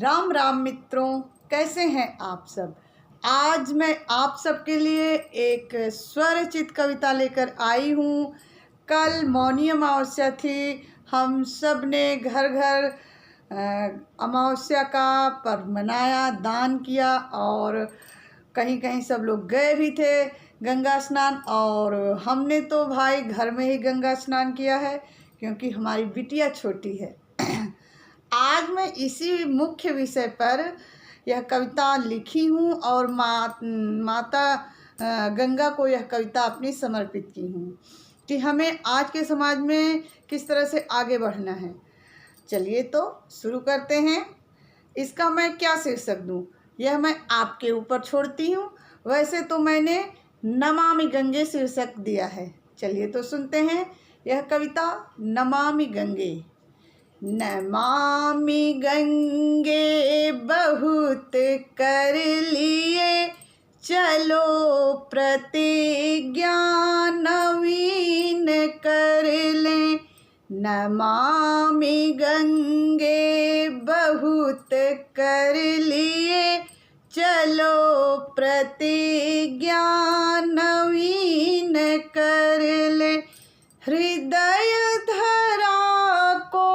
राम राम मित्रों, कैसे हैं आप सब। आज मैं आप सबके लिए एक स्वरचित कविता लेकर आई हूँ। कल मौनी अमावस्या थी। हम सब ने घर घर अमावस्या का पर्व मनाया, दान किया और कहीं कहीं सब लोग गए भी थे गंगा स्नान। और हमने तो भाई घर में ही गंगा स्नान किया है क्योंकि हमारी बिटिया छोटी है। आज मैं इसी मुख्य विषय पर यह कविता लिखी हूँ और माता गंगा को यह कविता अपनी समर्पित की हूँ कि हमें आज के समाज में किस तरह से आगे बढ़ना है। चलिए तो शुरू करते हैं। इसका मैं क्या शीर्षक दूँ, यह मैं आपके ऊपर छोड़ती हूँ। वैसे तो मैंने नमामि गंगे शीर्षक दिया है। चलिए तो सुनते हैं यह कविता। नमामि गंगे। नमामि गंगे बहुत कर लिए, चलो प्रतिज्ञा नवीन कर लें। नमामि गंगे बहुत कर लिए, चलो प्रतिज्ञा नवीन कर ले। हृदय धरा को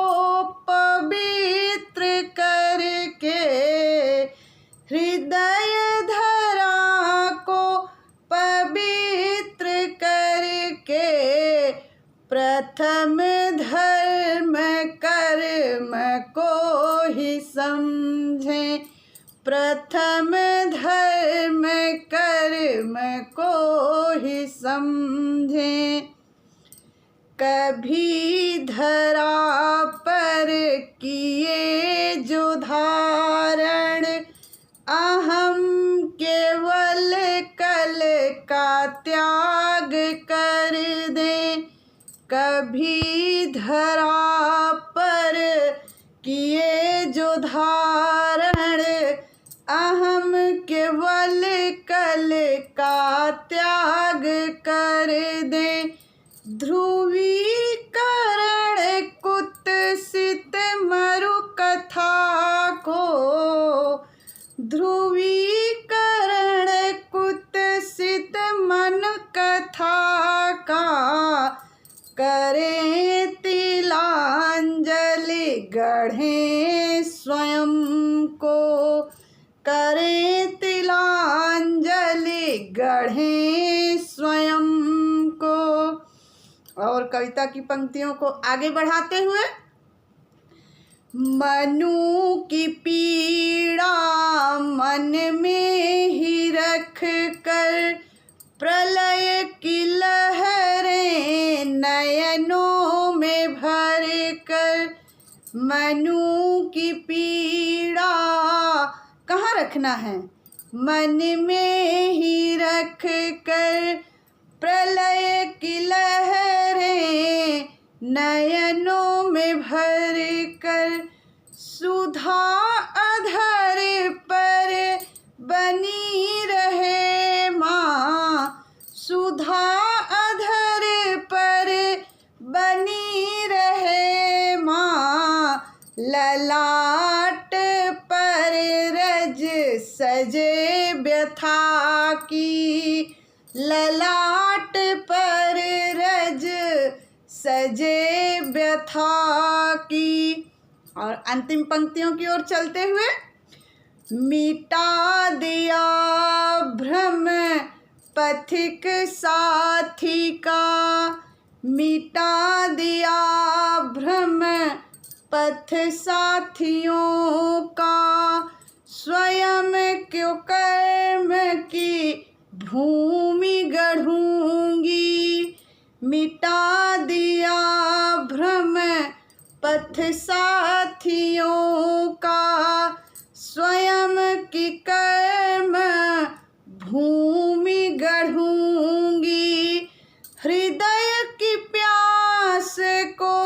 पवित्र करके, हृदय धरा को पवित्र करके, प्रथम धर्म कर्म को ही समझें। प्रथम धर्म कर्म को ही समझें। कभी धरा पर किए जो धारण, अहम केवल कल का त्याग कर दें। कभी धरा पर किए जो धारण, अहम केवल कल का त्याग कर दें। ध्रुवीकरण कुत्सित मरु कथा को, ध्रुवीकरण कुत्सित मन कथा का, करें तिलांजलि गढ़ें स्वयं को। करें तिलांजलि गढ़ें स्वयं को। और कविता की पंक्तियों को आगे बढ़ाते हुए, मनु की पीड़ा मन में ही रख कर, प्रलय की लहरें नयनों में भर कर। मनु की पीड़ा कहाँ रखना है, मन में ही रख कर, प्रलय की लहरें नयनों में भर कर। सुधा अधर पर बनी रहे माँ, सुधा अधर पर बनी रहे माँ, ललाट पर रज सजे व्यथा की। ललाट पर रज सजे व्यथा की। और अंतिम पंक्तियों की ओर चलते हुए, मिटा दिया भ्रम पथिक साथी का, मिटा दिया भ्रम पथ साथियों का। स्वयं क्यों कर्म की भूमि गढ़ूंगी, मिटा दिया भ्रम पथ साथियों का। स्वयं की कर्म भूमि गढ़ूंगी, हृदय की प्यास को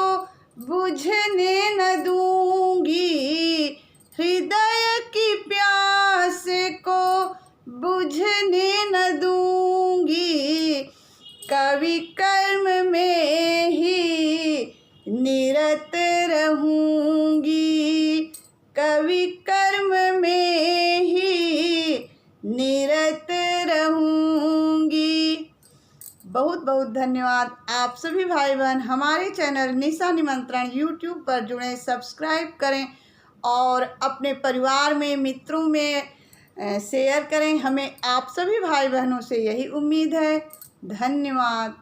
बुझने न दूंगी। हृदय की प्यास को बुझने न दूंगी, कवि कर्म में ही निरत रहूंगी। कवि कर्म में ही निरत रहूँगी। बहुत बहुत धन्यवाद आप सभी भाई बहन। हमारे चैनल निशा निमंत्रण यूट्यूब पर जुड़ें, सब्सक्राइब करें और अपने परिवार में, मित्रों में शेयर करें। हमें आप सभी भाई बहनों से यही उम्मीद है। धन्यवाद।